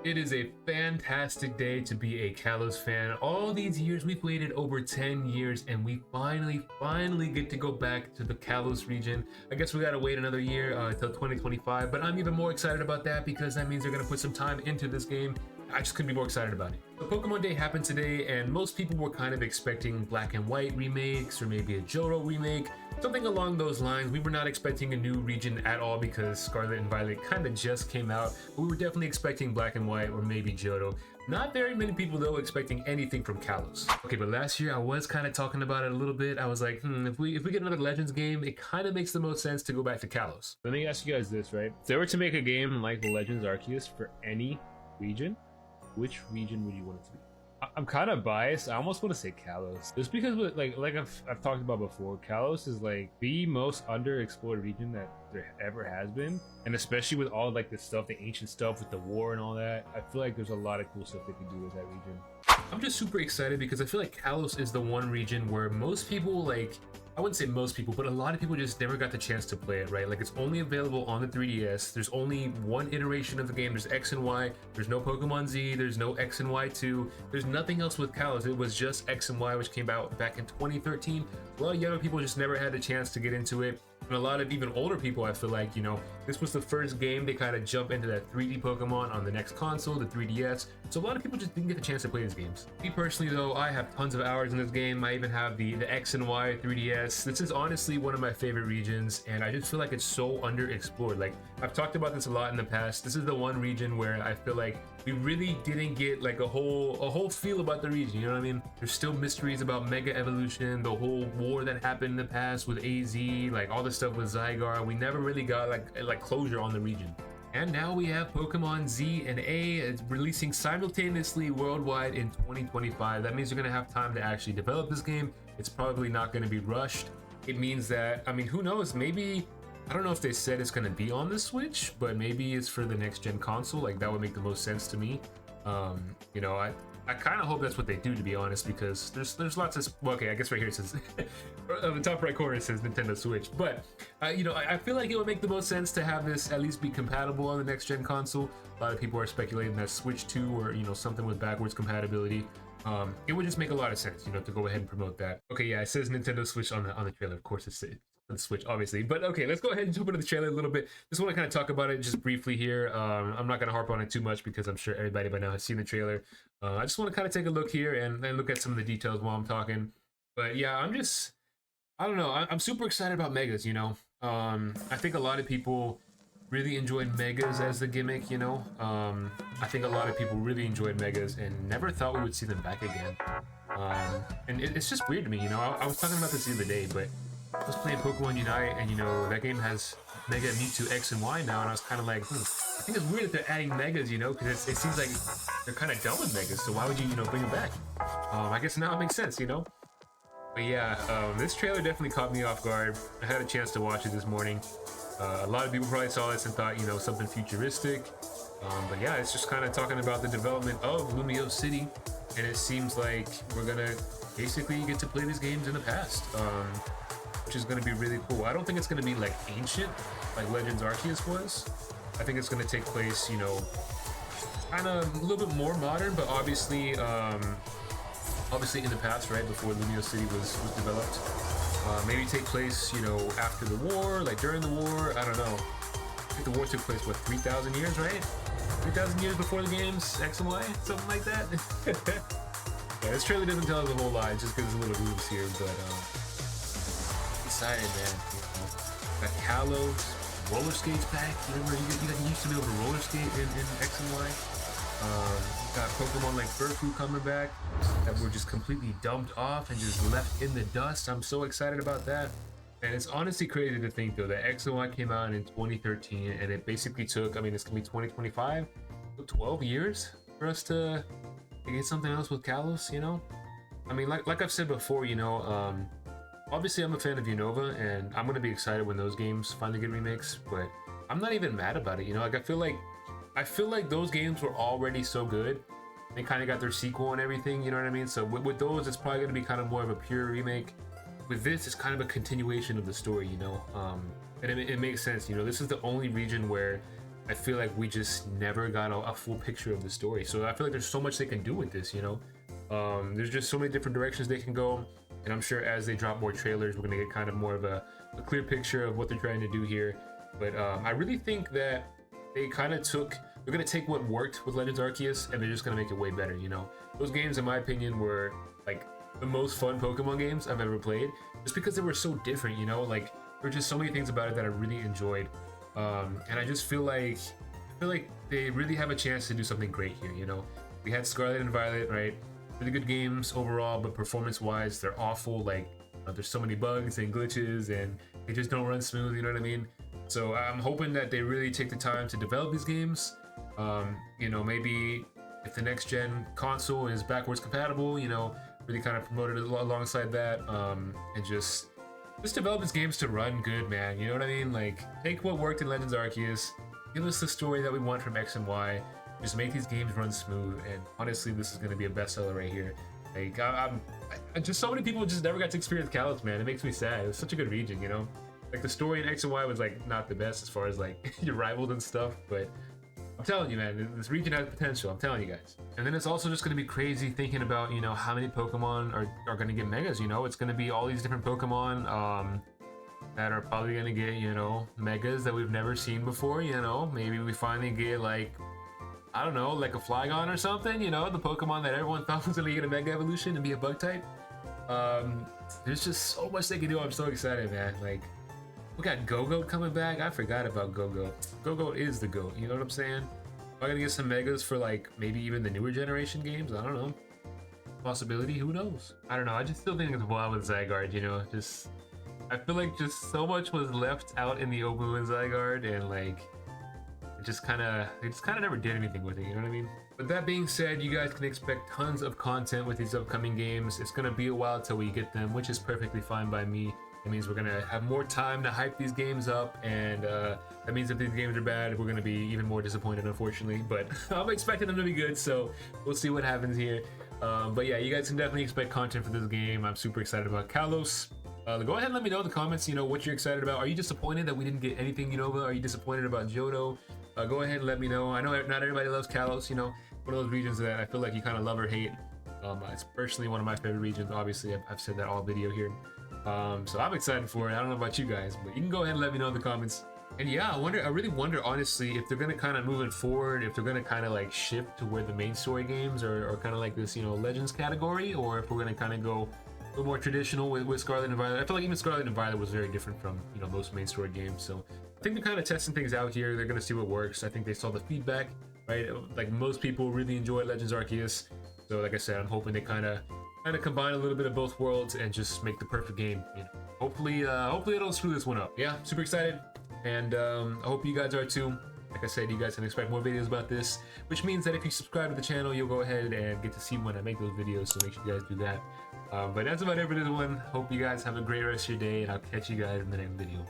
It is a fantastic day to be a Kalos fan. All these years, we've waited over 10 years, and we finally get to go back to the Kalos region. I guess we gotta wait another year until 2025, but I'm even more excited about that because that means they're gonna put some time into this game. I just couldn't be more excited about it. The Pokemon Day happened today, and most people were kind of expecting Black and White remakes, or maybe a Johto remake, something along those lines. We were not expecting a new region at all because Scarlet and Violet kind of just came out, but we were definitely expecting Black and White or maybe Johto. Not very many people though expecting anything from Kalos. Okay, but last year I was kind of talking about it a little bit. I was like, if we get another Legends game, it kind of makes the most sense to go back to Kalos. Let me ask you guys this, right? If they were to make a game like Legends Arceus for any region, which region would you want it to be? I'm kind of biased. I almost want to say Kalos, just because like I've talked about before, Kalos is like the most underexplored region that there ever has been, and especially with all like the stuff, the ancient stuff with the war and all that, I feel like there's a lot of cool stuff they can do with that region. I'm just super excited because I feel like Kalos is the one region where most people, like, I wouldn't say most people, but a lot of people just never got the chance to play it, right? Like, it's only available on the 3DS. There's only one iteration of the game. There's X and Y. There's no Pokemon Z. There's no X and Y 2. There's nothing else with Kalos. It was just X and Y, which came out back in 2013. A lot of younger people just never had the chance to get into it. And a lot of even older people, I feel like, you know, this was the first game they kind of jump into that 3D Pokemon on the next console, the 3DS. So a lot of people just didn't get the chance to play these games. Me personally, though, I have tons of hours in this game. I even have the X and Y 3DS. This is honestly one of my favorite regions, and I just feel like it's so underexplored. Like, I've talked about this a lot in the past. This is the one region where I feel like we really didn't get like a whole feel about the region, you know what I mean? There's still mysteries about Mega Evolution, the whole war that happened in the past with AZ, like all the stuff with Zygarde. We never really got like closure on the region. And now we have Pokemon Z and A. It's releasing simultaneously worldwide in 2025. That means you're gonna have time to actually develop this game. It's probably not gonna be rushed. It means that, I mean, who knows, maybe, I don't know if they said it's going to be on the Switch, but maybe it's for the next gen console. Like, that would make the most sense to me. You know, I kind of hope that's what they do, to be honest, because there's lots of, well, okay, I guess right here it says on the top right corner it says Nintendo Switch, but you know, I feel like it would make the most sense to have this at least be compatible on the next gen console. A lot of people are speculating that Switch 2 or, you know, something with backwards compatibility. It would just make a lot of sense, you know, to go ahead and promote that. Okay, yeah, it says Nintendo Switch on the trailer. Of course, it's on the Switch, obviously. But okay, let's go ahead and jump into the trailer a little bit. Just want to kind of talk about it just briefly here. I'm not going to harp on it too much because I'm sure everybody by now has seen the trailer. I just want to kind of take a look here and look at some of the details while I'm talking. But yeah, I don't know. I'm super excited about Megas, you know. I think a lot of people really enjoyed Megas as the gimmick, you know. I think a lot of people really enjoyed Megas and never thought we would see them back again. And it's just weird to me, you know. I was talking about this the other day, but I was playing Pokemon Unite, and you know, that game has Mega Mewtwo X and Y now, and I was kind of like, I think it's weird that they're adding Megas, you know, because it seems like they're kind of done with Megas, so why would you know, bring them back? I guess now it makes sense, you know. But yeah, this trailer definitely caught me off guard. I had a chance to watch it this morning. A lot of people probably saw this and thought, you know, something futuristic. But yeah, it's just kind of talking about the development of Lumio City, and it seems like we're gonna basically get to play these games in the past, which is gonna be really cool. I don't think it's gonna be like ancient, like Legends Arceus was. I think it's gonna take place, you know, kind of a little bit more modern, but obviously in the past, right, before Lumio City was developed. Maybe take place, you know, after the war, like during the war, I don't know. I think the war took place, what, 3,000 years, right? 3,000 years before the games, X and Y, something like that. Yeah, this trailer doesn't tell us a whole lot, just gives us a little moves here, but excited, man. You know, got Kalos, roller skates back. You remember, you used to be able to roller skate in X and Y. Got Pokemon like Furfu coming back that were just completely dumped off and just left in the dust. I'm so excited about that. And it's honestly crazy to think, though, that X and Y came out in 2013, and it basically took, I mean, it's gonna be 2025, 12 years for us to get something else with Kalos, you know? I mean, like I've said before, you know, obviously I'm a fan of Unova, and I'm gonna be excited when those games finally get remakes, but I'm not even mad about it, you know? Like, I feel like those games were already so good. They kind of got their sequel and everything, you know what I mean? So with those, it's probably gonna be kind of more of a pure remake. With this, it's kind of a continuation of the story, you know, and it makes sense. You know, this is the only region where I feel like we just never got a full picture of the story. So I feel like there's so much they can do with this, you know. There's just so many different directions they can go, and I'm sure as they drop more trailers, we're gonna get kind of more of a clear picture of what they're trying to do here. But I really think that they kind of they're gonna take what worked with Legends Arceus and they're just gonna make it way better, you know. Those games, in my opinion, were like the most fun Pokemon games I've ever played, just because they were so different, you know. Like there were just so many things about it that I really enjoyed, and I just feel like they really have a chance to do something great here, you know. We had Scarlet and Violet, right? Really good games overall, but performance-wise, they're awful. Like there's so many bugs and glitches, and they just don't run smooth. You know what I mean? So I'm hoping that they really take the time to develop these games. You know, maybe if the next gen console is backwards compatible, you know, really kind of promote it alongside that, and just develop these games to run good, man. You know what I mean? Like take what worked in Legends Arceus, give us the story that we want from X and Y. Just make these games run smooth, and honestly, this is going to be a bestseller right here. Like, I just so many people just never got to experience Kalos, man. It makes me sad. It was such a good region, you know. Like the story in X and Y was like not the best as far as like your rivals and stuff, but I'm telling you, man, this region has potential. I'm telling you guys. And then it's also just going to be crazy thinking about, you know, how many Pokemon are going to get megas. You know, it's going to be all these different Pokemon that are probably going to get, you know, megas that we've never seen before. You know, maybe we finally get like, I don't know, like a Flygon or something, you know, the Pokemon that everyone thought was gonna get a Mega Evolution and be a bug type. There's just so much they can do. I'm so excited, man. Like, we got Go-Goat coming back. I forgot about Go-Goat. Go-Goat is the GOAT, you know what I'm saying? Am I gonna get some Megas for like maybe even the newer generation games? I don't know. Possibility, who knows? I don't know. I just still think it's wild with Zygarde, you know, just I feel like just so much was left out in the open with Zygarde, and like they just kind of never did anything with it, you know what I mean? But that being said, you guys can expect tons of content with these upcoming games. It's gonna be a while till we get them, which is perfectly fine by me. It means we're gonna have more time to hype these games up, and that means if these games are bad, we're gonna be even more disappointed, unfortunately. But I'm expecting them to be good, so we'll see what happens here. But yeah, you guys can definitely expect content for this game. I'm super excited about Kalos. Go ahead and let me know in the comments, you know, what you're excited about. Are you disappointed that we didn't get anything Unova? Are you disappointed about Johto? Go ahead and let me know. I know not everybody loves Kalos, you know, one of those regions that I feel like you kind of love or hate. It's personally one of my favorite regions. Obviously, I've said that all video here. So I'm excited for it. I don't know about you guys, but you can go ahead and let me know in the comments. And yeah, I really wonder, honestly, if they're gonna kind of move it forward, if they're gonna kind of like shift to where the main story games are kind of like this, you know, Legends category, or if we're gonna kind of go a little more traditional with Scarlet and Violet. I feel like even Scarlet and Violet was very different from, you know, most main story games. So I think they're kind of testing things out here. They're gonna see what works. I think they saw the feedback, right? Like most people really enjoy Legends Arceus. So like I said, I'm hoping they kind of combine a little bit of both worlds and just make the perfect game. You know, hopefully they don't screw this one up. Yeah, super excited, and I hope you guys are too. Like I said, you guys can expect more videos about this, which means that if you subscribe to the channel, you'll go ahead and get to see when I make those videos. So make sure you guys do that. But that's about it for this one. Hope you guys have a great rest of your day, and I'll catch you guys in the next video.